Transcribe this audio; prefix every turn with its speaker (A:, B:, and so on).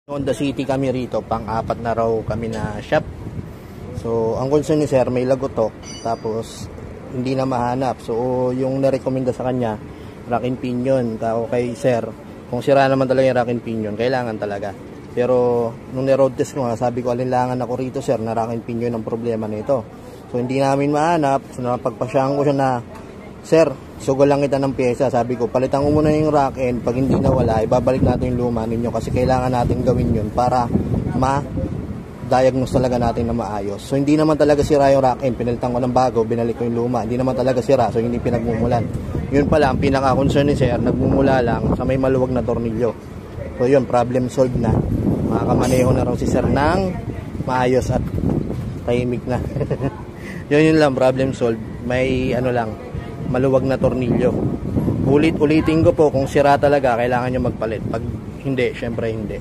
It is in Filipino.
A: Honda City kami rito, pang-apat na raw kami na shop. So, ang concern ni sir, may lagotok, tapos hindi na mahanap. So, yung narekomenda sa kanya, rack and pinion. Kao kay sir, kung sira naman talaga yung rack and pinion, kailangan talaga. Pero, nung ni-road test ko nga, sabi ko, alinlangan ako rito sir, na rack and pinion ang problema nito. So, hindi namin mahanap. So, napagpasyahan ko siya na, sir, sugo lang kita ng pyesa. Sabi ko, palitan ko muna yung rack end. Pag hindi nawala, ibabalik natin yung luma ninyo kasi kailangan natin gawin yun para ma-diagnose talaga natin na maayos. So hindi naman talaga sira yung rack end. Pinalitan ko ng bago, binalik ko yung luma. Hindi naman talaga sira, so hindi pinagmumulan. Yun pala, ang pinaka-concern ni sir, nagmumula lang sa may maluwag na tornilyo. So yun, problem solved na. Makakamaneho na raw si sir ng maayos at tahimik na. Yun lang, problem solved. May ano lang, maluwag na tornilyo. Ulit-ulitin ko po, kung sira talaga, kailangan nyo magpalit. Pag hindi, syempre hindi.